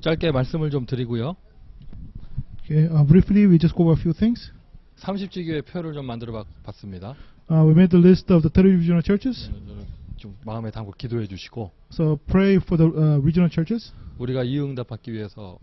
짧게 말씀을 좀 드리고요. Okay, briefly, we just go over a few things. 30지교의 표를 좀 만들어 봤습니다. We made the list of the 30 regional churches. 좀 마음에 담고 기도해 주시고 So pray for the regional churches. 우리가 이 응답 받기 위해서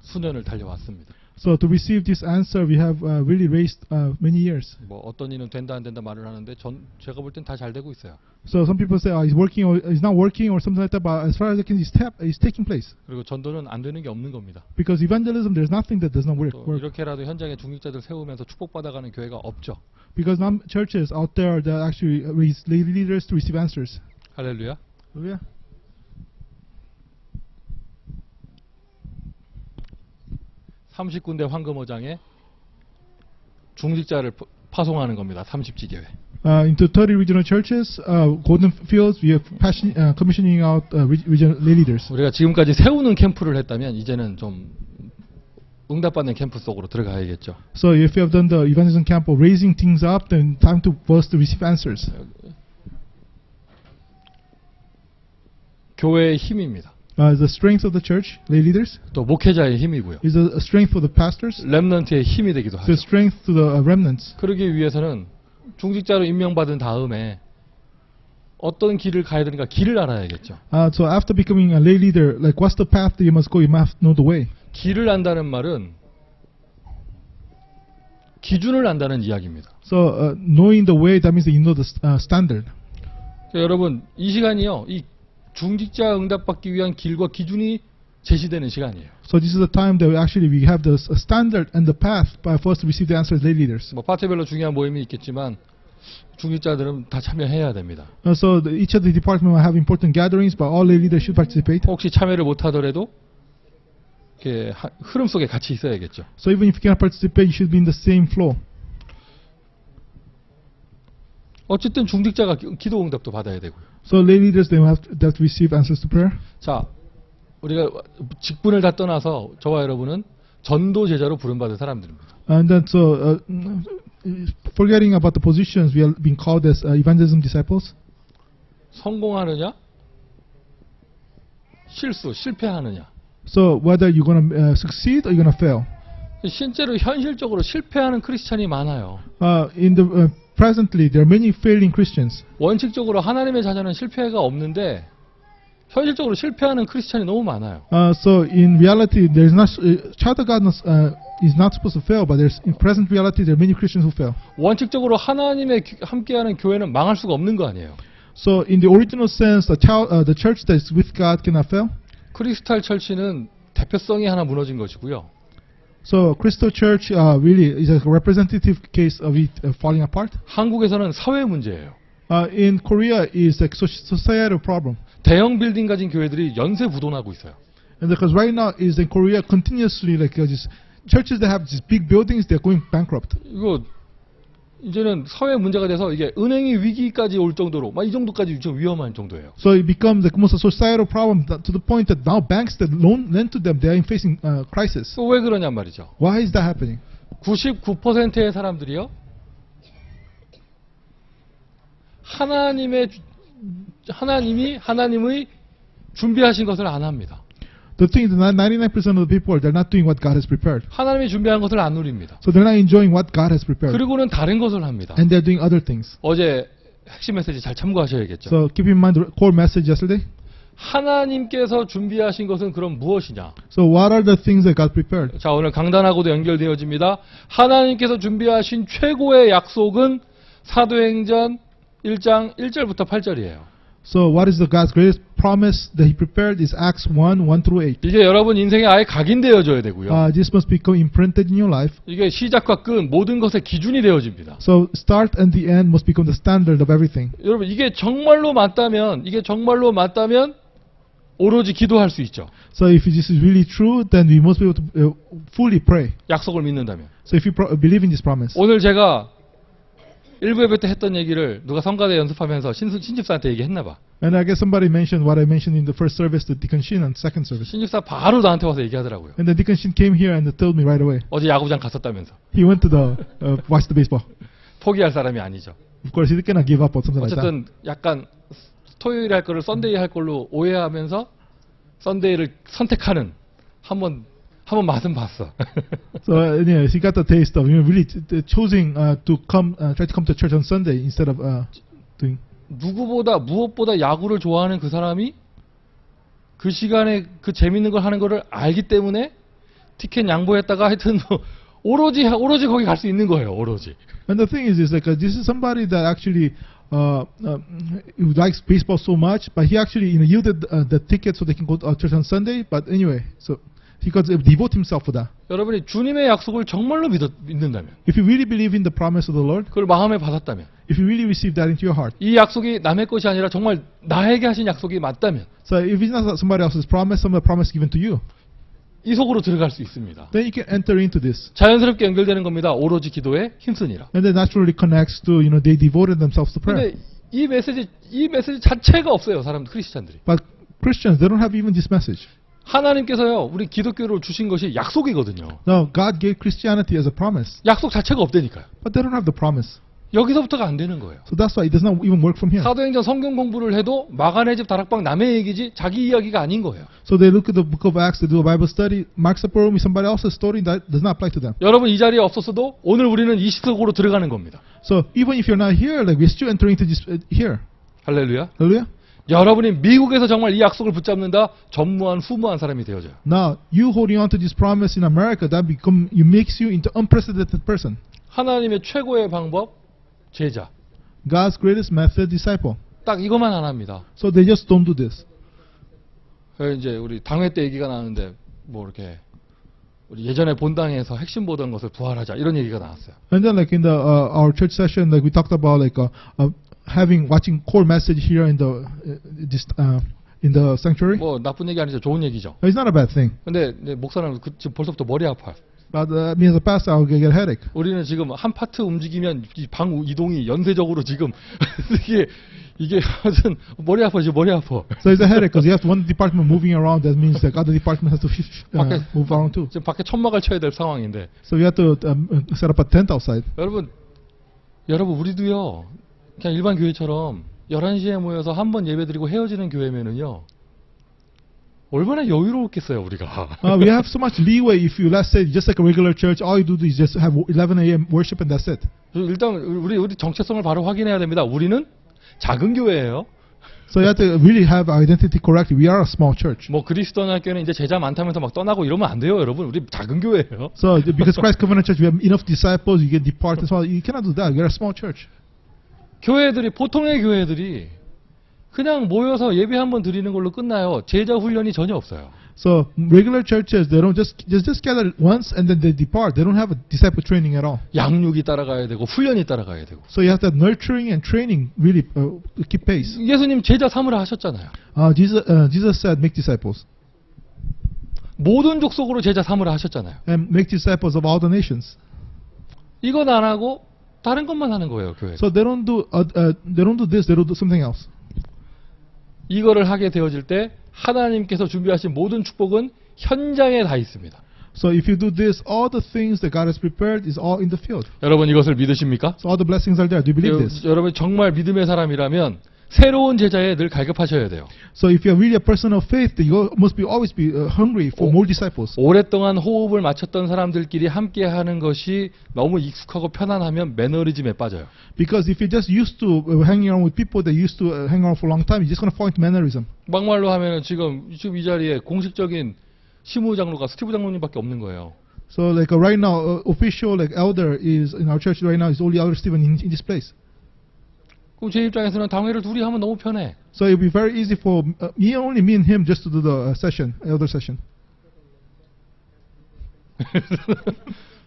수년을 달려왔습니다. So to receive this answer, we have really raised many years. 뭐 어떤 이는 된다 안 된다 말을 하는데 제가 볼 땐 다 잘 되고 있어요. So some people say he's working or he's not working or something like that, but as far as I can, he's taking place. 그리고 전도는 안 되는 게 없는 겁니다. Because evangelism, there's nothing that does not work. 또 이렇게라도 현장에 중직자들 세우면서 축복받아가는 교회가 없죠. Because some churches out there that actually raise leaders to receive answers. 할렐루야. Hallelujah. 30군데 황금어장에 중직자를 파송하는 겁니다. 30지교회. Into 30 regional churches, golden fields, we are commissioning out regional leaders. 우리가 지금까지 세우는 캠프를 했다면 이제는 좀 응답받는 캠프 속으로 들어가야겠죠. So if you have done the evangelism camp of raising things up, then time for us to receive answers. 교회의 힘입니다. The strength of the church, lay leaders, 또 목회자의 힘이고요. is the strength for the pastors, 렘넌트의 힘이 되기도 하죠. the strength to the remnants. 그러기 위해서는 중직자로 임명받은 다음에 어떤 길을 가야 되는가 길을 알아야겠죠. So after becoming a lay leader, like what's the path that you must go? You must know the way. 길을 안다는 말은 기준을 안다는 이야기입니다. So knowing the way, that means that you know the standard. 여러분 이 시간이요. 이 중직자 응답받기 위한 길과 기준이 제시되는 시간이에요. So this is the time that we have the standard and the path for us to receive the answers, lay leaders. 뭐 파트별로 중요한 모임이 있겠지만 중직자들은 다 참여해야 됩니다. So each of the departments will have important gatherings, but all lay leaders should participate. 혹시 참여를 못하더라도 이렇게 흐름 속에 같이 있어야겠죠. So even if you cannot participate, you should be in the same flow. 어쨌든 중직자가 기도 응답도 받아야 되고요. So lay leaders, they have to receive answers to prayer. 자, 우리가 직분을 다 떠나서 저와 여러분은 전도 제자로 부름받은 사람들입니다. And then so forgetting about the positions, we are being called as evangelism disciples. 성공하느냐? 실패하느냐? So whether you're going to succeed or you're going to fail. 실제로 현실적으로 실패하는 크리스찬이 많아요. Presently, there are many failing Christians. 원칙적으로 하나님의 자녀는 실패가 없는데 현실적으로 실패하는 크리스찬이 너무 많아요. So in reality, there is not child of God is not supposed to fail, but there's in present reality there are many Christians who fail. 원칙적으로 하나님의 함께하는 교회는 망할 수가 없는 거 아니에요. So in the original sense, the church that is with God cannot fail. 크리스탈 철치는 대표성이 하나 무너진 것이고요. So Crystal Church really is a representative case of it falling apart. 한국에서는 사회 문제예요. In Korea is a societal problem. 대형 빌딩 가진 교회들이 연쇄부도나고 있어요. And because right now is in Korea continuously like these churches that have these big buildings, they're going bankrupt. 이거 이제는 사회 문제가 돼서 이게 은행이 위기까지 올 정도로 막 이 정도까지 좀 위험한 정도예요. So it becomes like almost a societal problem to the point that now banks that lend to them, they are facing crisis. 또 왜 그러냔 말이죠. Why is that happening? 99%의 사람들이요. 하나님의 준비하신 것을 안 합니다. The thing is that 99% of the people, they're not doing what God has prepared. 하나님이 준비한 것을 안 누립니다. So they're not enjoying what God has prepared. 그리고는 다른 것을 합니다. And they're doing other things. 어제 핵심 메시지 잘 참고하셔야겠죠. So keep in mind the core message yesterday. 하나님께서 준비하신 것은 그럼 무엇이냐? So what are the things that God prepared? 자, 오늘 강단하고도 연결되어집니다. 하나님께서 준비하신 최고의 약속은 사도행전 1장 1절부터 8절이에요. So what is the God's greatest promise that He prepared is Acts 1:1-8. 이게 여러분 인생에 아예 각인되어져야 되고요. This must become imprinted in your life. 이게 시작과 끝 모든 것의 기준이 되어집니다. So start and the end must become the standard of everything. 여러분 이게 정말로 맞다면 오로지 기도할 수 있죠. So if this is really true, then we must be able to fully pray. 약속을 믿는다면. So if you believe in this promise. 오늘 제가 1부 때 했던 얘기를 누가 성가대 연습하면서 신집사한테 얘기했나 봐. And I guess somebody mentioned what I mentioned in the first service to Deacon Shin and second service. 신집사 바로 나한테 와서 얘기하더라고요. And the Deacon Shin came here and told me right away. 어제 야구장 갔었다면서. He went to the watch the baseball. 포기할 사람이 아니죠. Of course, he cannot give up or something like that. 어쨌든 약간 토요일에 할 거를 썬데이 할 걸로 오해하면서 썬데이를 선택하는 한번 맛은 봤어. So anyways, he got the taste of really choosing to come, try to come to church on Sunday instead of doing. 무엇보다 야구를 좋아하는 그 사람이 그 시간에 그 재밌는 걸 하는 거를 알기 때문에 티켓 양보했다가 하여튼 뭐 오로지 거기 갈 수 있는 거예요. 오로지. And the thing is like this is somebody that actually who likes baseball so much, but he actually yielded the ticket so they can go to church on Sunday. But anyway, so he could devote himself for that. 여러분이 주님의 약속을 정말로 믿는다면, If you really believe in the promise of the Lord, 그걸 마음에 받았다면, if you really receive that into your heart, 이 약속이 남의 것이 아니라 정말 나에게 하신 약속이 맞다면 so if it's not somebody else's promise, some promise given to you, 이 속으로 들어갈 수 있습니다. then you can enter into this. 자연스럽게 연결되는 겁니다. 오로지 기도에 힘쓰니라. And that naturally connects to, they devoted themselves to prayer. 근데 이 메시지 자체가 없어요. 사람들 크리스찬들이. But Christians, they don't have even this message. 하나님께서요, 우리 기독교를 주신 것이 약속이거든요. No, God gave Christianity as a promise, 약속 자체가 없다니까요. but they don't have the promise. 여기서부터가 안 되는 거예요. So that's why it does not even work from here. 사도행전 성경 공부를 해도 마가네 집 다락방 남의 얘기지 자기 이야기가 아닌 거예요. So they look at the book of Acts, they do a Bible study. Mark's upper room is somebody else's story that does not apply to them. 여러분 이 자리에 없었어도 오늘 우리는 이 시속으로 들어가는 겁니다. So even if you're not here, like we're still entering into this here. 할렐루야. Hallelujah. 여러분이 미국에서 정말 이 약속을 붙잡는다 전무한 후무한 사람이 되어져요. Now you holding on to this promise in America, that makes you into unprecedented person. 하나님의 최고의 방법 제자. God's greatest method, disciple. 딱 이것만 안 합니다. So they just don't do this. 이제 우리 당회 때 얘기가 나왔는데 뭐 이렇게 우리 예전에 본당에서 핵심 보던 것을 부활하자 이런 얘기가 나왔어요. And then like in the our church session, like we talked about like watching core message here in the sanctuary. 뭐 나쁜 얘기 아니죠. 좋은 얘기죠. It's not a bad thing. 근데 목사는 지금 벌써부터 머리 아파요. But me as a pastor, I'll get a headache. 우리는 지금 한 파트 움직이면 이 방 이동이 연쇄적으로 지금 이게 하여튼 머리 아파 지금 머리 아파. So it's a headache because you have one department moving around. That means like other department has to move around too. 지금 밖에 천막을 쳐야 될 상황인데. So you have to set up a tent outside. 여러분 우리도요. 그냥 일반 교회처럼 11시에 모여서 한 번 예배드리고 헤어지는 교회면은요. 얼마나 여유로웠겠어요, 우리가. We have so much leeway if you, let's say, just like a regular church, all you do is just have 11 a.m. worship and that's it. 일단 우리 정체성을 바로 확인해야 됩니다. 우리는 작은 교회예요. So you have to really have our identity correctly. We are a small church. 뭐 그리스도인 학교는 이제 제자 많다면서 막 떠나고 이러면 안 돼요, 여러분. 우리 작은 교회예요. So because Christ Covenant Church, we have enough disciples, you get departed. So you cannot do that. We are a small church. 보통의 교회들이 그냥 모여서 예배 한번 드리는 걸로 끝나요. 제자 훈련이 전혀 없어요. So regular churches, they don't just gather once and then they depart. They don't have a disciple training at all. 양육이 따라가야 되고 훈련이 따라가야 되고. So you have to have nurturing and training really keep pace. 예수님 제자 삼으라 하셨잖아요. Jesus said, make disciples. 모든 족속으로 제자 삼으라 하셨잖아요. And make disciples of all the nations. 이건 안 하고 다른 것만 하는 거예요, 교회. So they don't do this. They don't do something else. 이거를 하게 되어질 때 하나님께서 준비하신 모든 축복은 현장에 다 있습니다. So if you do this, all the things that God has prepared is all in the field. 여러분 이것을 믿으십니까? So all the blessings are there. Do you believe this? 여러분 정말 믿음의 사람이라면 새로운 제자에 늘 갈급하셔야 돼요. So if you're really a person of faith, you must always be hungry for more disciples. 오랫동안 호흡을 맞췄던 사람들끼리 함께 하는 것이 너무 익숙하고 편안하면 매너리즘에 빠져요. Because if you're just used to hanging around with people that used to hang around for a long time, you're just going to fall into mannerism. 막말로 하면은 지금 이 자리에 공식적인 시무 장로가 스티브 장로님밖에 없는 거예요. So like right now, official like elder is in our church right now is only Elder Stephen in this place. 그럼 제 입장에서는 당회를 둘이 하면 너무 편해. So it would be very easy for me and him just to do the elder session.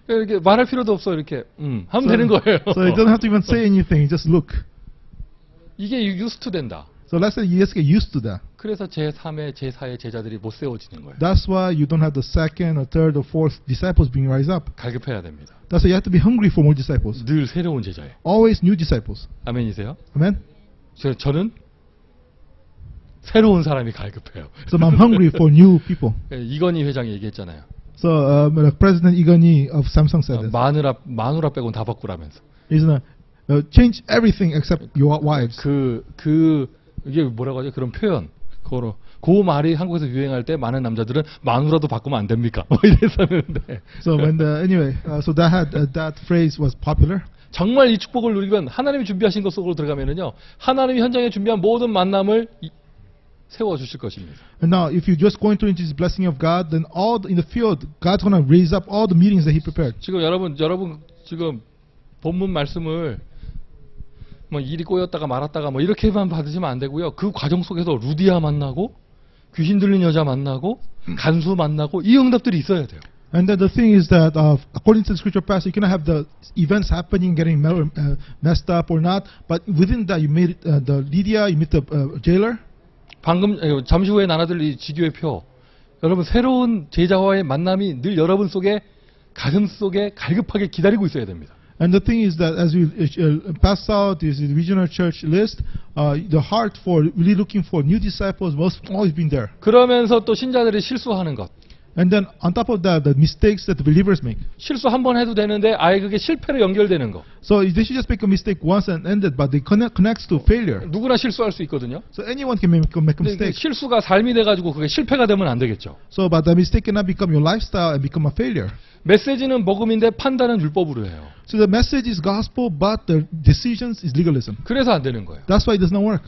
이렇게 말할 필요도 없어 이렇게 하면 되는 거예요. So you don't have to even say anything, just look. 이게 유스트 된다. So let's say you just get used to that. 그래서 제3의 제4의 제자들이 못 세워지는 거예요. That's why you don't have the second or third or fourth disciples being raised up. 갈급해야 됩니다. That's why you have to be hungry for more disciples. 늘 새로운 제자예요. Always new disciples. 아멘이세요? Amen. 저는 새로운 사람이 갈급해요. So I'm hungry for new people. 이건희 회장이 얘기했잖아요. So President Igani of Samsung said this. 마누라 빼고는 다 바꾸라면서. Isn't change everything except your wives. 이게 뭐라고 하죠? 그런 표현. 그 말이 한국에서 유행할 때 많은 남자들은 마누라도 바꾸면 안 됩니까? 뭐 이랬었는데 So when so that phrase was popular. 정말 이 축복을 누리면 하나님이 준비하신 것 속으로 들어가면은요 하나님이 현장에 준비한 모든 만남을 세워 주실 것입니다. And now, if you just go into this blessing of God, then in the field, God's gonna raise up all the meetings that He prepared. 지금 여러분 지금 본문 말씀을 뭐 일이 꼬였다가 말았다가 뭐 이렇게만 받으시면 안 되고요. 그 과정 속에서 루디아 만나고 귀신 들린 여자 만나고 간수 만나고 이 응답들이 있어야 돼요. And then the thing is that, according to the scripture passage, you cannot have the events happening, getting messed up or not. But within that, you meet the Lydia, you meet the jailer. 방금 잠시 후에 나눠들 이 지교의 표. 여러분 새로운 제자와의 만남이 늘 여러분 속에 가슴 속에 갈급하게 기다리고 있어야 됩니다. And the thing is that as we pass out this regional church list, the heart for really looking for new disciples must always been there. 그러면서 또 신자들이 실수하는 것. And then on top of that, the mistakes that the believers make. 실수 한 번 해도 되는데 아예 그게 실패로 연결되는 거. So they should just make a mistake once and end it, but they connects to failure. 누구나 실수할 수 있거든요. So anyone can make a 근데 mistake. 실수가 삶이 돼가지고 그게 실패가 되면 안 되겠죠. So, but the mistake cannot become your lifestyle and become a failure. 메시지는 복음인데 판단은 율법으로 해요. So the message is gospel, but the decisions is legalism. 그래서 안 되는 거예요. That's why it does not work.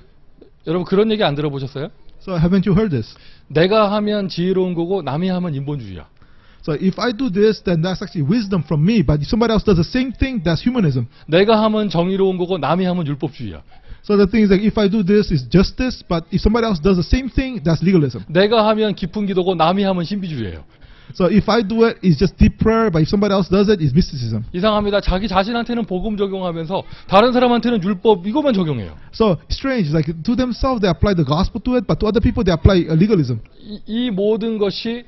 여러분 그런 얘기 안 들어보셨어요? So haven't you heard this? 내가 하면 지혜로운 거고 남이 하면 인본주의야. So if I do this, then that's actually wisdom from me. But if somebody else does the same thing, that's humanism. 내가 하면 정의로운 거고 남이 하면 율법주의야. So the thing is that if I do this, it's justice. But if somebody else does the same thing, that's legalism. 내가 하면 깊은 기도고 남이 하면 신비주의예요. So if I do it, it's just deep prayer. But if somebody else does it, it's mysticism. 이상합니다. 자기 자신한테는 복음 적용하면서 다른 사람한테는 율법 이것만 적용해요. So strange. Like to themselves, they apply the gospel to it, but to other people, they apply legalism. 이 모든 것이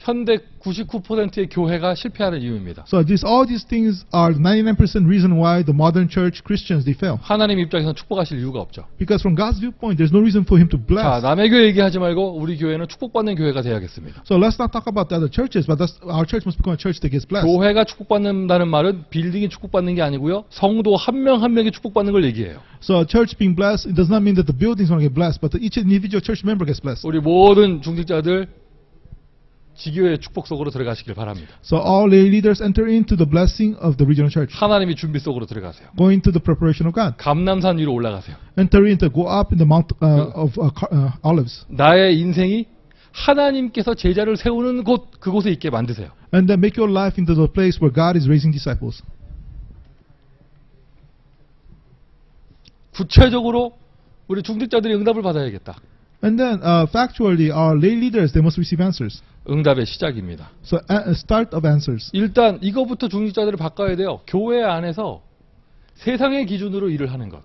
현대 99%의 교회가 실패하는 이유입니다. So all these things are 99% reason why the modern church Christians they fail. 하나님 입장에서는 축복하실 이유가 없죠. Because from God's viewpoint, there's no reason for Him to 자, bless. 남의 교회 얘기하지 말고 우리 교회는 축복받는 교회가 돼야겠습니다. So let's not talk about the other churches, but our church must become a church that gets blessed. 교회가 축복받는다는 말은 빌딩이 축복받는 게 아니고요. 성도 한 명 한 명이 축복받는 걸 얘기해요. So a church being blessed, it does not mean that the buildings are going to get blessed, but each individual church member gets blessed. 우리 모든 중직자들 지교의 축복 속으로 들어가시길 바랍니다. So all lay leaders enter into the blessing of the regional church. 하나님이 준비 속으로 들어가세요. Go into the preparation of God. 감람산 위로 올라가세요. Enter into, go up in the Mount of Olives. 나의 인생이 하나님께서 제자를 세우는 곳 그곳에 있게 만드세요. And then make your life into the place where God is raising disciples. 구체적으로 우리 중직자들이 응답을 받아야겠다. And then factually, our lay leaders, they must receive answers. 응답의 시작입니다. So start of answers. 일단 이거부터 중직자들을 바꿔야 돼요. 교회 안에서 세상의 기준으로 일을 하는 것.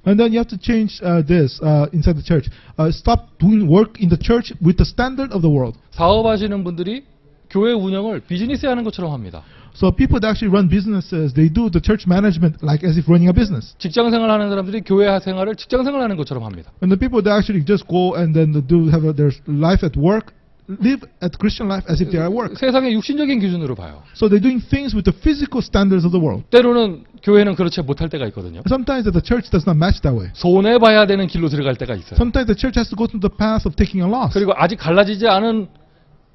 And then you have to change this inside the church. Stop doing work in the church with the standard of the world. 사업하시는 분들이 교회 운영을 비즈니스에 하는 것처럼 합니다. So people that actually run businesses, they do the church management like as if running a business. 직장 생활하는 사람들이 교회 생활을 직장 생활하는 것처럼 합니다. And the people that actually just go and then do have their life at work, live at Christian life as if they are at work. 세상의 육신적인 기준으로 봐요. So they're doing things with the physical standards of the world. 때로는 교회는 그렇지 못할 때가 있거든요. Sometimes the church does not match that way. 손해 봐야 되는 길로 들어갈 때가 있어요. Sometimes the church has to go through the path of taking a loss. 그리고 아직 갈라지지 않은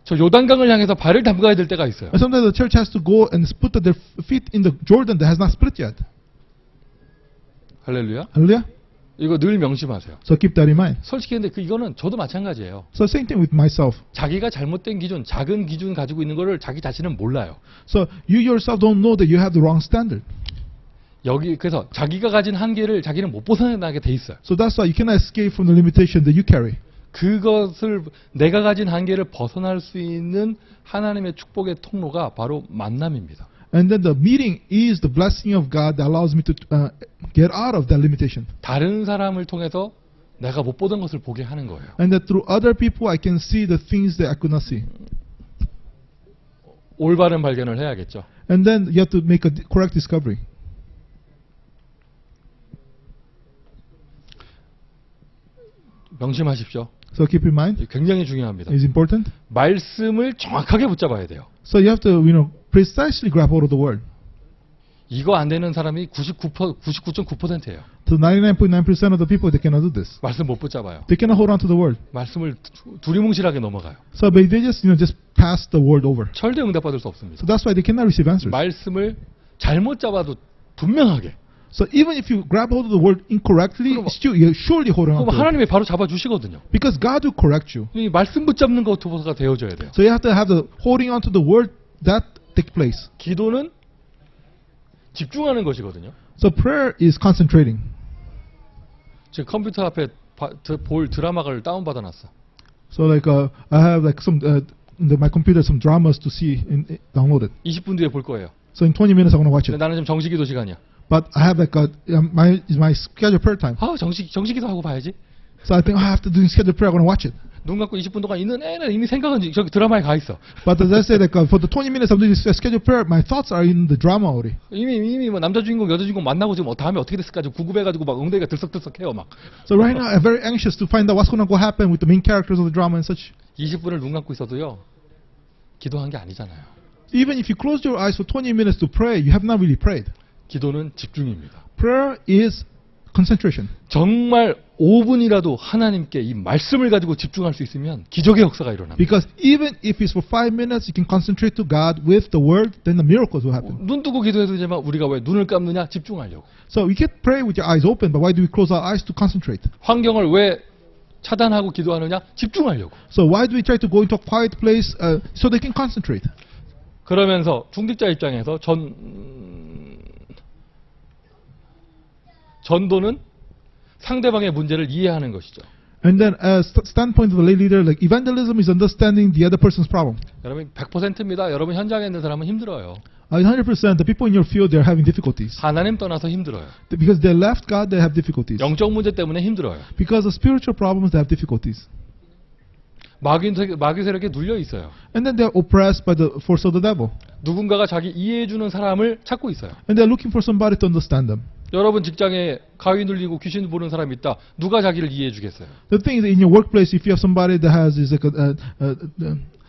저 요단강을 향해서 발을 담가야 될 때가 있어요. And sometimes the church has to go and put their feet in the Jordan that has not split yet. 할렐루야. Hallelujah. 이거 늘 명심하세요. So keep that in mind. 솔직히 근데 이거는 저도 마찬가지예요. So same thing with myself. 자기가 잘못된 기준, 작은 기준 가지고 있는 거를 자기 자신은 몰라요. So you yourself don't know that you have the wrong standard. 여기 그래서 자기가 가진 한계를 자기는 못 벗어나게 돼 있어요. So that's why you cannot escape from the limitation that you carry. 그것을 내가 가진 한계를 벗어날 수 있는 하나님의 축복의 통로가 바로 만남입니다. And then the meeting is the blessing of God that allows me to get out of that limitation. 다른 사람을 통해서 내가 못 보던 것을 보게 하는 거예요. And that through other people I can see the things that I could not see. 올바른 발견을 해야겠죠. And then you have to make a correct discovery. 명심하십시오. So keep in mind, 굉장히 중요합니다. it's important. 말씀을 정확하게 붙잡아야 돼요. So you have to, precisely grab hold of the word. 이거 안 되는 사람이 99.9%예요. So 99.9% of the people, they cannot do this. 말씀 못 붙잡아요. They cannot hold on to the word. 말씀을 두리뭉실하게 넘어가요. So they just, just pass the word over. 절대 응답 받을 수 없습니다. So that's why they cannot receive answers. 말씀을 잘못 잡아도 분명하게. So even if you grab hold of the word incorrectly, 그럼- still you're surely holding on 그럼 to it. 하나님이 바로 잡아주시거든요. Because God will correct you. 이 말씀 붙잡는 것부터가 되어져야 돼요. So you have to have the holding on to the word that take place. 기도는 집중하는 것이거든요. So prayer is concentrating. 지금 컴퓨터 앞에 볼 드라마를 다운받아 놨어. So like I have like some my computer some dramas to see downloaded. 20분 뒤에 볼 거예요. So in 20 minutes I'm gonna watch 근데 it. 나는 지금 정식기도 시간이야. But I have like my scheduled prayer time. 아, 정식기도 하고 봐야지. So I think I have to do scheduled prayer. I'm gonna watch it. 눈 감고 20분 동안 있는 애는 이미 생각은 저기 드라마에 가 있어. But as I said, like for the 20 minutes I'm doing scheduled prayer, my thoughts are in the drama already. 이미 뭐 남자 주인공 여자 주인공 만나고 지금 다음에 어떻게 됐을까 지금 구급해가지고 막 엉덩이가 들썩들썩해요 막. So right now I'm very anxious to find out what's gonna go happen with the main characters of the drama and such. 20분을 눈 감고 있어도요. 기도한 게 아니잖아요. Even if you close your eyes for 20 minutes to pray, you have not really prayed. 기도는 집중입니다. Prayer is concentration. 정말 5분이라도 하나님께 이 말씀을 가지고 집중할 수 있으면 기적의 역사가 일어납니다. Because even if it's for 5 minutes, you can concentrate to God with the word, then the miracles will happen. 눈 뜨고 기도해도 되지만 우리가 왜 눈을 감느냐? 집중하려고. So we can pray with your eyes open, but why do we close our eyes to concentrate? 환경을 왜 차단하고 기도하느냐? 집중하려고. So why do we try to go into a quiet place so they can concentrate? 그러면서 중직자 입장에서 전도는 상대방의 문제를 이해하는 것이죠. And then as standpoint of the lay leader, like evangelism is understanding the other person's problem. 여러분 100%입니다. 여러분 현장에 있는 사람은 힘들어요. 100%, the people in your field, they're having difficulties. 하나님 떠나서 힘들어요. Because they left God, they have difficulties. 영적 문제 때문에 힘들어요. Because of spiritual problems, they have difficulties. 마귀 세력에 눌려 있어요. And then they're oppressed by the force of the devil. 누군가가 자기 이해해주는 사람을 찾고 있어요. And they're looking for somebody to understand them. 여러분 직장에 가위 눌리고 귀신 보는 사람이 있다. 누가 자기를 이해해 주겠어요? The thing is, in your workplace, if you have somebody that has is like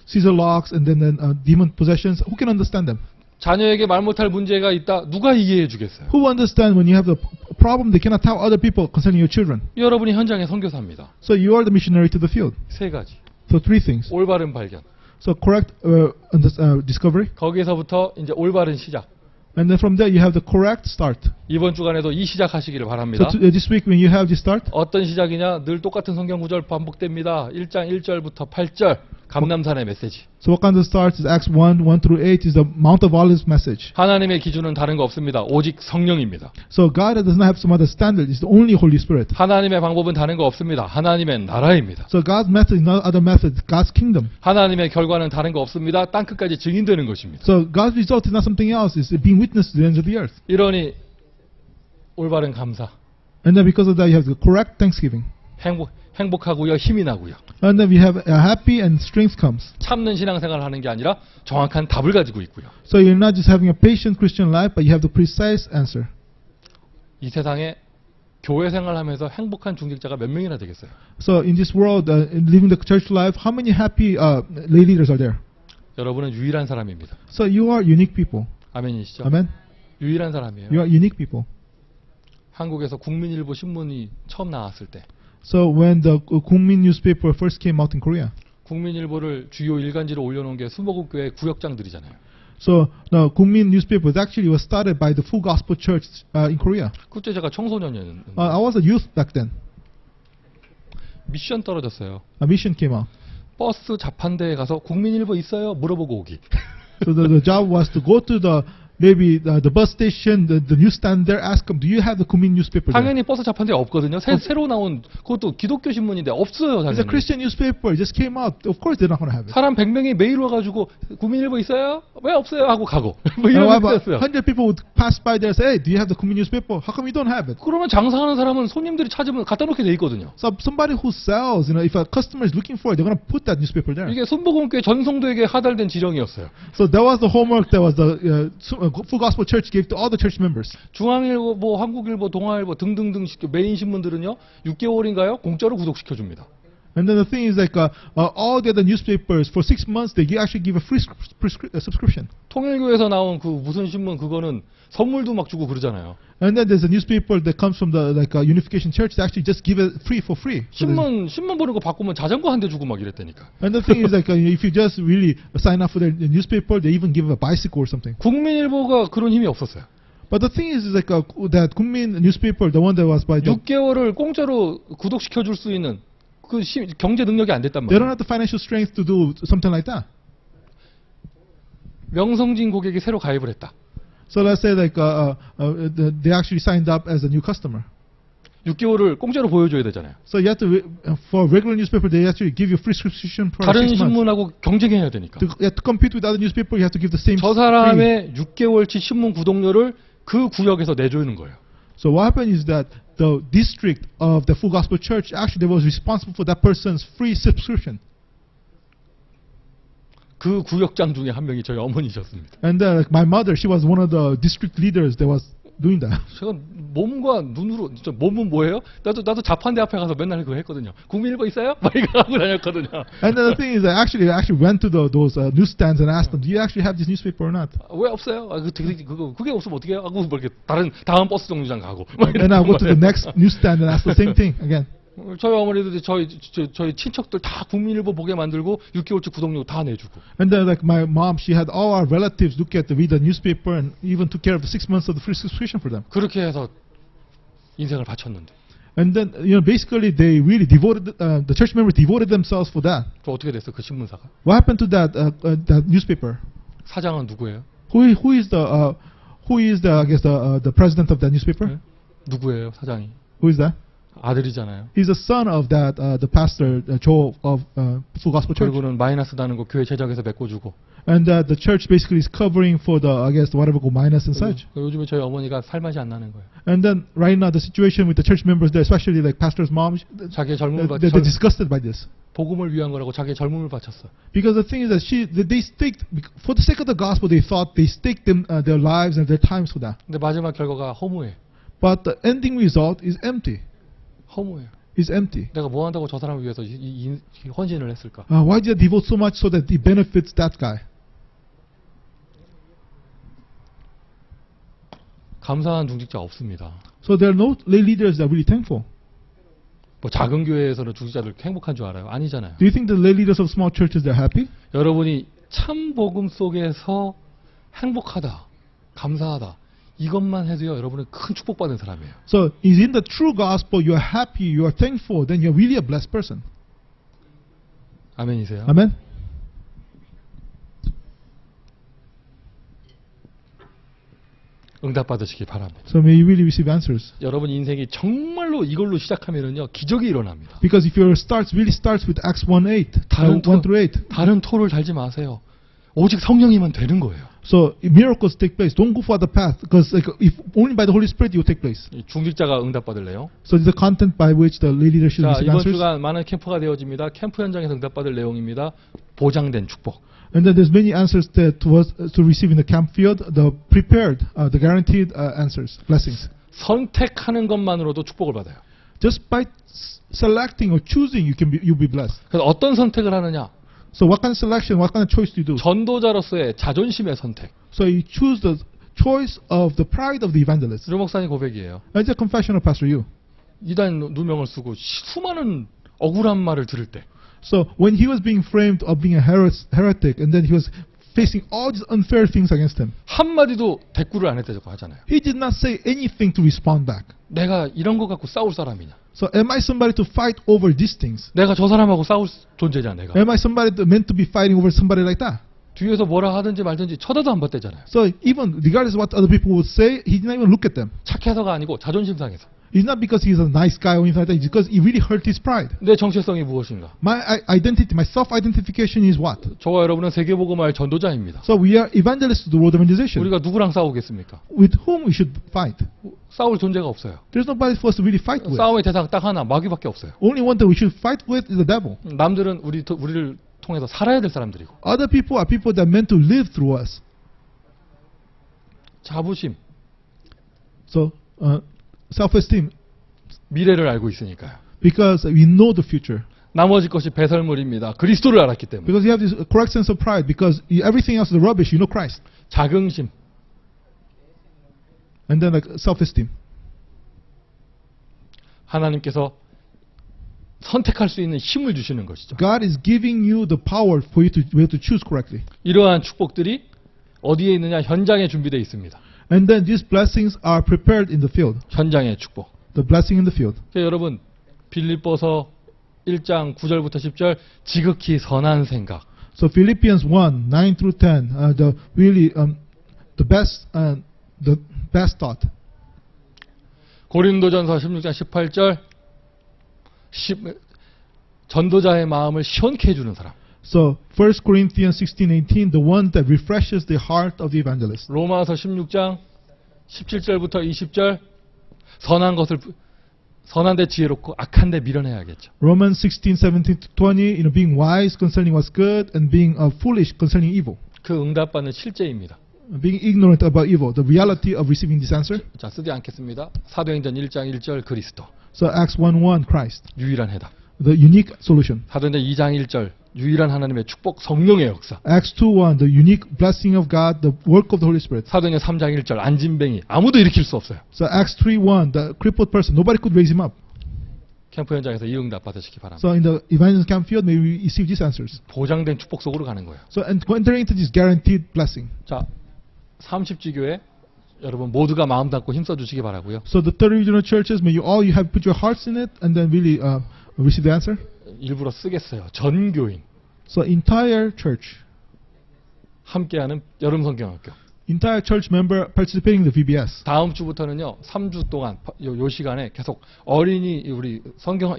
scissor locks and then demon possessions, who can understand them? 자녀에게 말 못할 문제가 있다. 누가 이해해 주겠어요? Who understand when you have the problem they cannot tell other people concerning your children? 여러분이 현장의 선교사입니다. So you are the missionary to the field. 세 가지. So 3 things. 올바른 발견. So correct discovery. 거기에서부터 이제 올바른 시작. And then from there you have the correct start. 이번 주간에도 이 시작하시기를 So 바랍니다. this week when you have this start, 어떤 시작이냐? 늘 똑같은 성경 구절 반복됩니다. 1장 1절부터 8절 감남산의 메시지. so what kind of starts is Acts 1, 1 through 8 is the Mount of Olives message. 하나님의 기준은 다른 거 없습니다. 오직 성령입니다. So God does not have some other standard, it's the only Holy Spirit. 하나님의 방법은 다른 거 없습니다. 하나님의 나라입니다. So God's method is not other methods, God's kingdom. 하나님의 결과는 다른 거 없습니다. 땅 끝까지 증인되는 것입니다. So God's result is not something else, it's being witnessed to the ends of the earth. 이러니 올바른 감사, And then because of that you have the correct thanksgiving. 행복하고요, 힘이 나고요. And then we have a happy and strength comes. 참는 신앙생활을 하는 게 아니라 정확한 답을 가지고 있고요. So you're not just having a patient Christian life, but you have the precise answer. 이 세상에 교회 생활하면서 행복한 중직자가 몇 명이나 되겠어요? So in this world, living the church life, how many happy lay leaders are there? 여러분은 유일한 사람입니다. So you are unique people. 아멘이시죠? Amen? 유일한 사람이에요. You are unique people. 한국에서 국민일보 신문이 처음 나왔을 때 So when the Kungmin newspaper first came out in Korea, 국민일보를 주요 일간지로 올려놓은 게 수목원교회 구역장들이잖아요. so the Kungmin newspaper actually was started by the Full Gospel Church in Korea. 그때 제가 청소년이었는데 I was a youth back then. 미션 떨어졌어요. A mission came out. 버스 자판대에 가서 국민일보 있어요? 물어보고 오기. So the job was to go to maybe the bus station, the newsstand there, ask them, do you have the Kungmin newspaper there? 당연히 버스 자판대에 없거든요. 새로 나온 그것도 기독교 신문인데 없어요. It's a 당연히. Christian newspaper, it just came out. Of course they're not going to have it. 사람 100명이 메일 와가지고 국민일보 있어요? 왜 없어요? 하고 가고. 뭐 And 이런 about 뜻이었어요. 100 people would pass by there and say, hey, do you have the Kungmin newspaper? How come you don't have it? 그러면 장사하는 사람은 손님들이 찾으면 갖다 놓게 돼 있거든요. So somebody who sells, if a customer is looking for it, they're going to put that newspaper there. 이게 손보건교회 전성도에게 하달된 지령이었어요. So that was the homework that was the Full Gospel Church gave to all the church members. 중앙일보, 한국일보, 동아일보 등등등 메인 신문들은요 6개월인가요? 공짜로 구독시켜줍니다. And then the thing is like all the other newspapers for 6 months they actually give a free subscription. 통일교에서 나온 그 무슨 신문 그거는 선물도 막 주고 그러잖아요. And then there's a newspaper that comes from the Unification Church. They actually just give it free for free. 신문 보는 거 바꾸면 자전거 한 대 주고 막 이랬다니까. And the thing is like if you just really sign up for the newspaper, they even give a bicycle or something. 국민일보가 그런 힘이 없었어요. But the thing is like that Kunmin newspaper, the one that was by the 6개월을 공짜로 구독시켜 줄 수 있는 그 경제 능력이 안 됐단 they don't 말이에요. have the financial strength to do something like that. 명성진 고객이 새로 가입을 했다. So let's say like they actually signed up as a new customer. 6개월을 공짜로 보여줘야 되잖아요. So you have to for regular newspaper they actually give you free subscription for 다른 6 months. 신문하고 경쟁해야 되니까. You have to compete with other newspaper. You have to give the same. 저 free. 사람의 6개월치 신문 구독료를 그 구역에서 내주는 거예요. So what happened is that the district of the Full Gospel Church actually they was responsible for that person's free subscription. 그 구역장 중에 한 명이 저희 어머니셨습니다. And like my mother, she was one of the district leaders that was doing that. 제가 몸과 눈으로 진짜 몸은 뭐예요? 나도 자판대 앞에 가서 맨날 그거 했거든요. 국민일보 있어요? 막 이거 하고 다녔거든요. And then the thing is, I actually went to those newsstands and asked them, "Do you actually have this newspaper or not?" 왜 없어요? 그게 없으면 어떻게 해요? 하고 뭐 이렇게 다음 버스 정류장 가고. 막 And I go to the 이러는 next newsstand and ask the same thing again. 저희 어머니도 저희 친척들 다 국민일보 보게 만들고 6개월치 구독료 다 내주고. And then like my mom, she had all our relatives read the newspaper and even took care of the 6 months of the free subscription for them. 그렇게 해서 인생을 바쳤는데. And then basically they really devoted the church members devoted themselves for that. 저 어떻게 됐어 그 신문사가? What happened to that newspaper? 사장은 누구예요? Who is the I guess the president of that newspaper? 네? 누구예요 사장이? Who is that? 아들이잖아요. He's the son of that the pastor Joe of Full Gospel Church. 그리고는 마이너스 나는 거 교회 제작에서 메꿔주고. And the church basically is covering for the I guess whatever go minus and such. 요즘에 저희 어머니가 살맛이 안 나는 거예요. And then right now the situation with the church members there, especially like pastor's mom, 자기의 젊음을 they're disgusted by this. 복음을 위한 거라고 자기의 젊음을 바쳤어. Because the thing is that they staked for the sake of the gospel. They thought they staked their lives and their times for that. 근데 마지막 결과가 허무해. But the ending result is empty. 허무해요. Is empty. 내가 뭐 한다고 저 사람을 위해서 이 헌신을 했을까? Why did I devote so much so that it benefits that guy? 감사한 중직자 없습니다. So there are no lay leaders that are really thankful. 뭐 작은 교회에서는 중직자들 행복한 줄 알아요? 아니잖아요. Do you think the lay leaders of small churches are happy? 여러분이 참 복음 속에서 행복하다, 감사하다 이것만 해도요 여러분은 큰 축복받은 사람이에요. So is in the true gospel you are happy, you are thankful, then you are really a blessed person. 아멘이세요? Amen. 응답 받으시기 바랍니다. So may you really receive answers. 여러분 인생이 정말로 이걸로 시작하면은요 기적이 일어납니다. Because if your really starts with Acts 1:8, 1 through 8. 다른 토를 달지 마세요. 오직 성령이면 되는 거예요. So if miracles take place, don't go for the path because if only by the Holy Spirit it will take place. 이 중직자가 응답 받을래요? So the content by which the lay leader should 자 receive 이번 answers. 주간 많은 캠프가 되어집니다. 캠프 현장에서 응답 받을 내용입니다. 보장된 축복. And then there's many answers that was to receive in the camp field, the prepared, the guaranteed answers, blessings. 선택하는 것만으로도 축복을 받아요. Just by selecting or choosing, you'll be blessed. 그래서 어떤 선택을 하느냐? So what kind of selection, what kind of choice do you do? 전도자로서의 자존심의 선택. So you choose the choice of the pride of the evangelist. 류 목사님 고백이에요. It's a confession of Pastor Yu. 이단 누명을 쓰고 수많은 억울한 말을 들을 때 So when he was being framed of being a heretic, and then he was facing all these unfair things against him, 한마디도 대꾸를 안 했다고 하잖아요. he did not say anything to respond back. 내가 이런 거 갖고 싸울 사람이냐? So am I somebody to fight over these things? 내가 저 사람하고 싸울 존재냐 내가? Am I somebody meant to be fighting over somebody like that? 뒤에서 뭐라 하든지 말든지 쳐다도 안 봤대잖아요. So even regardless of what other people would say, he did not even look at them. 착해서가 아니고 자존심 상해서. It's not because he's a nice guy or anything like that. It's because it really hurt his pride. 내 정체성이 무엇인가? My identity, my self-identification is what? 저와 여러분은 세계복음화의 전도자입니다. So we are evangelists to the world evangelization. 우리가 누구랑 싸우겠습니까? With whom we should fight? 싸울 존재가 없어요. There's nobody for us to really fight with. 싸움의 대상 딱 하나, 마귀밖에 없어요. Only one that we should fight with is the devil. 남들은 우리를 통해서 살아야 될 사람들이고. Other people are people that are meant to live through us. 자부심, So self-esteem, 미래를 알고 있으니까요. because we know the future. 나머지 것이 배설물입니다. 그리스도를 알았기 때문에. Because you have this correct sense of pride. Because everything else is rubbish. You know Christ. 자긍심. And then like self-esteem. 하나님께서 선택할 수 있는 힘을 주시는 것이죠. God is giving you the power for you to be able to choose correctly. 이러한 축복들이 어디에 있느냐? 현장에 준비되어 있습니다. And then these blessings are prepared in the field. 현장의 축복. The blessing in the field. 그래서 여러분 빌립보서 1장 9절부터 10절 지극히 선한 생각. So Philippians 1, 9 through 10, the really the best thought. 고린도전서 16장 18절 전도자의 마음을 시원케 해주는 사람. So 1 Corinthians 16:18, the one that refreshes the heart of the evangelist. 로마서 16장 17절부터 20절 선한 데 지혜롭고 악한 데 밀어내야겠죠. Romans 16:17-20, being wise concerning what's good and being foolish concerning evil. 그 응답받는 실제입니다. Being ignorant about evil, the reality of receiving this answer. 자, 쓰지 않겠습니다. 사도행전 1장 1절 그리스도. So Acts 1:1, Christ, 유일한 해답. the unique solution. 사도행전 2장 1절 유일한 하나님의 축복 성령의 역사. Acts 2:1, the unique blessing of God, the work of the Holy Spirit. 사도행전 3장 1절 안진뱅이 아무도 일으킬 수 없어요. So Acts 3:1, the crippled person, nobody could raise him up. 캠프 현장에서 이 응답 받으시기 바랍니다. So in the evangelism camp field, may we receive these answers. 보장된 축복 속으로 가는 거예요. So and entering into this guaranteed blessing. 자, 30지교회 여러분 모두가 마음 담고 힘써 주시기 바라고요. So the 30 regional churches, may you all you have put your hearts in it and then really receive the answer. 일부러 쓰겠어요. 전 교인 So entire church, 함께하는 여름 성경학교. entire church member participating in the VBS. 다음 주부터는요. 3주 동안 요 시간에 계속 어린이 우리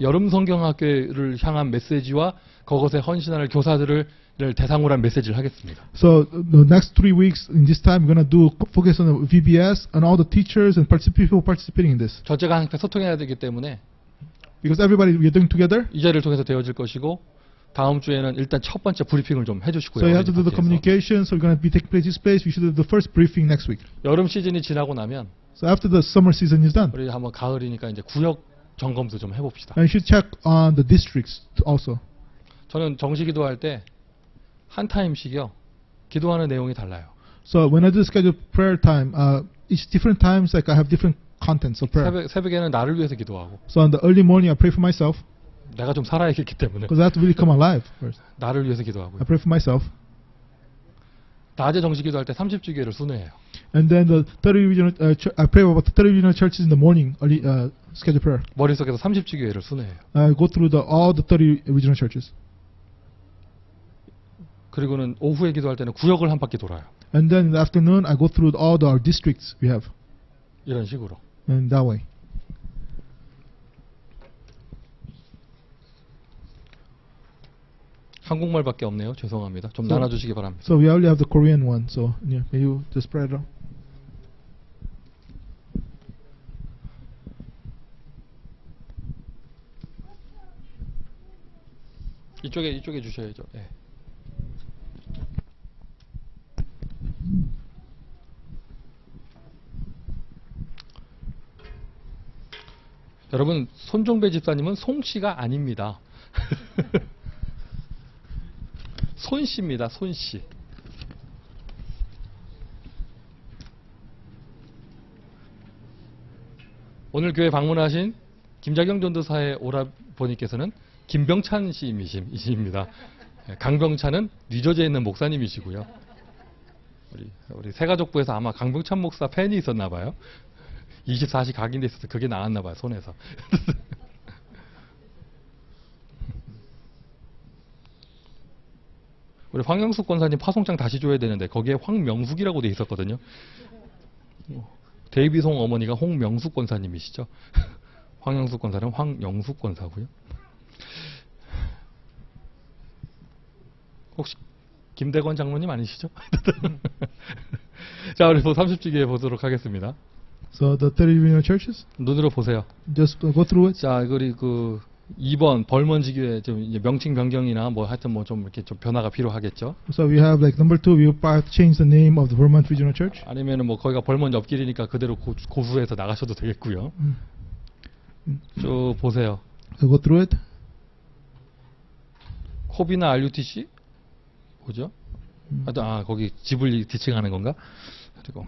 여름 성경학교를 향한 메시지와 그것에 헌신하는 교사들을 대상으로 한 메시지를 하겠습니다. So the next 3 weeks in this time, we're going to do focus on the VBS and all the teachers and people participating in this. 저제가 함께 소통해야 되기 때문에 Because everybody we're doing together. 이 자리를 통해서 되어질 것이고 다음 주에는 일단 첫 번째 브리핑을 좀 해주시고요. So you have to do the 어린이 communication. So we're going to be taking place this place. We should do the first briefing next week. 학교에서. 여름 시즌이 지나고 나면 So after the summer season is done, 우리 한번 가을이니까 이제 구역 점검도 좀 해봅시다. and you should check on the districts also. 저는 정시 기도할 때 한 타임씩요. 기도하는 내용이 달라요. So when I do schedule prayer time, each different times like I have different contents of prayer. 새벽에는 나를 위해서 기도하고 So in the early morning I pray for myself 내가 좀 살아야겠기 때문에 because I have to really come alive first. 나를 위해서 기도하고요. I pray for myself, 낮에 정시 기도할 때 30주교회를 순회해요. and then the 30 regional I pray about the 30 regional churches in the morning early schedule prayer. 머릿속에서 30주교회를 순회해요. I go through all the 30 regional churches, 그리고는 오후에 기도할 때는 구역을 한 바퀴 돌아요. and then in the afternoon I go through all our districts we have, 이런 식으로. and that way. 한국말밖에 없네요. 죄송합니다. 좀 So- 나눠주시기 바랍니다. So we only have the Korean one. So yeah, may you just spread it out. 이쪽에 주셔야죠. 예. 여러분 손종배 집사님은 송씨가 아닙니다. 손씨입니다. 손씨. 오늘 교회 방문하신 김자경 전도사의 오라버니께서는 김병찬 씨이십니다. 강병찬은 뉴저지에 있는 목사님이시고요. 우리 새가족부에서 아마 강병찬 목사 팬이 있었나 봐요. 24시 각인돼 있어서 그게 나왔나 봐요. 손에서. 우리 황영숙 권사님 파송장 다시 줘야 되는데 거기에 황명숙이라고 돼 있었거든요. 데이비송 어머니가 홍명숙 권사님이시죠. 황영숙 권사는 황영숙 권사고요. 혹시 김대건 장로님 아니시죠? 자, 우리 30주기에 보도록 하겠습니다. So the 30 regional churches, 눈으로 보세요. just go through it. 자, 그리고 2번 벌먼지교회 좀 이제 명칭 변경이나 뭐 하여튼 뭐 좀 이렇게 좀 변화가 필요하겠죠. So we have like number 2, we will have to change the name of the Vermont Regional Church. 아니면은 뭐 거기가 벌먼 옆길이니까 그대로 고수해서 나가셔도 되겠고요. 쭉 보세요. So go through it. 코비나 RUTC 뭐죠? 하여튼 거기 지불 디칭하는 건가? 그리고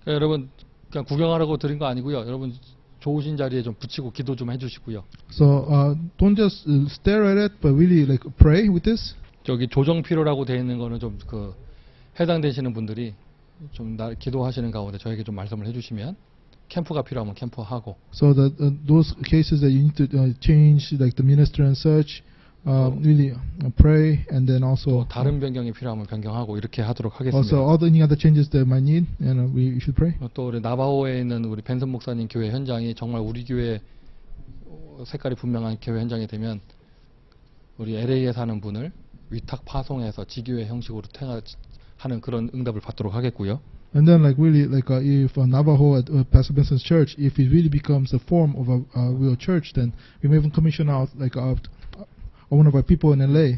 여러분 그냥 구경하라고 드린 거 아니고요. 여러분 좋으신 자리에 좀 붙이고 기도 좀 해주시고요. So don't just stare at it, but really like pray with this. 저기 조정 필요라고 되어 있는 거는 좀 그 해당되시는 분들이 좀 기도하시는 가운데 저에게 좀 말씀을 해주시면 캠프가 필요하면 캠프하고. So that those cases that you need to change, like the minister and such, really pray, and then also 다른 변경이 필요하면 변경하고 이렇게 하도록 also 하겠습니다. any other changes that might need, and we should pray. 또 우리 나바호에 있는 우리 벤슨 목사님 교회 현장이 정말 우리 교회 색깔이 분명한 교회 현장이 되면 우리 LA에 사는 분을 위탁 파송해서 지교회 형식으로 하는 그런 응답을 받도록 하겠고요. And then, like really, like if Navajo at Pastor Benson's church, if it really becomes a form of a real church, then we may even commission out like one of our people in LA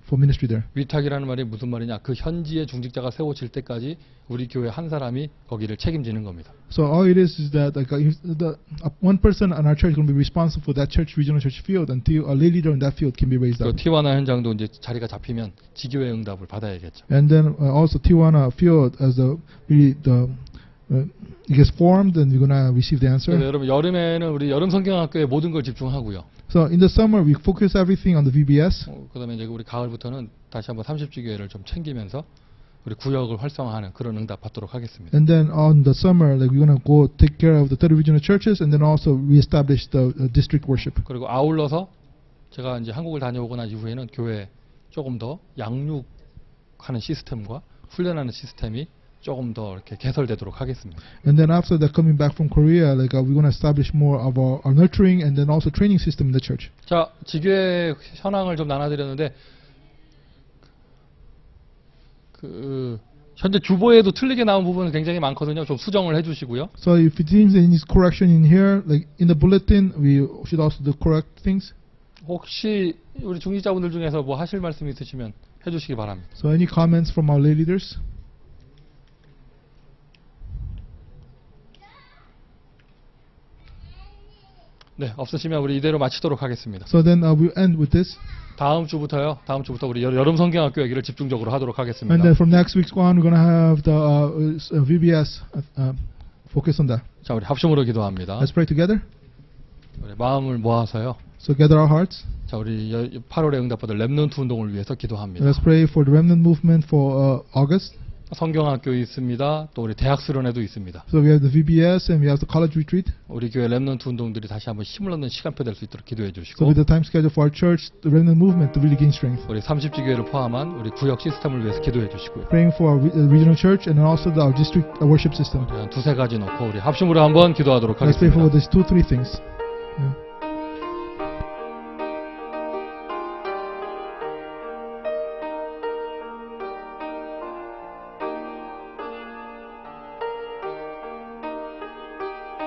for ministry there. 위탁이라는 말이 무슨 말이냐? 그 현지의 중직자가 세워질 때까지 우리 교회 한 사람이 거기를 책임지는 겁니다. So all it is that like one person in our church is going to be responsible for that church, regional church field until a lay leader in that field can be raised 그 up. 티와나 현장도 이제 자리가 잡히면 지교회 응답을 받아야겠죠. And then also Tijuana field as it gets formed, and we're going to receive the answer. 여러분 여름에는 우리 여름 성경학교에 모든 걸 집중하고요. So in the summer we focus everything on the VBS. 그다음에 이제 우리 가을부터는 다시 한번 30주교회를 좀 챙기면서 우리 구역을 활성화하는 그런 응답 받도록 하겠습니다. And then on the summer, like we're gonna go take care of the 30 regional churches, and then also reestablish the district worship. 그리고 아울러서 제가 이제 한국을 다녀오고 난 이후에는 교회 조금 더 양육하는 시스템과 훈련하는 시스템이 조금 더 이렇게 개설되도록 하겠습니다. And then after that, coming back from Korea, like we're gonna establish more of our nurturing and then also training system in the church. 자, 지교회 현황을 좀 나눠드렸는데 그 현재 주보에도 틀리게 나온 부분은 굉장히 많거든요. 좀 수정을 해주시고요. So if it seems there needs correction in here, like in the bulletin, we should also do correct things. 혹시 우리 중직자분들 중에서 뭐 하실 말씀 있으시면 해주시기 바랍니다. So any comments from our lay leaders? 네, 없으시면 우리 이대로 마치도록 하겠습니다. So then we'll end with this. 다음 주부터 우리 여름 성경학교 얘기를 집중적으로 하도록 하겠습니다. And then from next week on, we're gonna have the VBS focus on that. 자, 우리 합심으로 기도합니다. Let's pray together. 우리 마음을 모아서요. So gather our hearts. 자, 우리 8월에 응답받을 렘넌트 운동을 위해서 기도합니다. Let's pray for the remnant movement for August. 성경학교 있습니다. 또 우리 대학 수련회도 있습니다. So we have the VBS and we have the college retreat. 우리 교회 렘넌트 운동들이 다시 한번 힘을 얻는 시간표 될 수 있도록 기도해 So 주시고 with the time schedule for our church, the remnant movement to really gain strength. 우리 30지 교회를 포함한 우리 구역 시스템을 위해서 기도해 주시고요. Praying for our regional church and then also our district worship system. 한 두세 가지 놓고 우리 합심으로 한번 기도하도록 Let's pray for 하겠습니다. these 2-3 things. Yeah.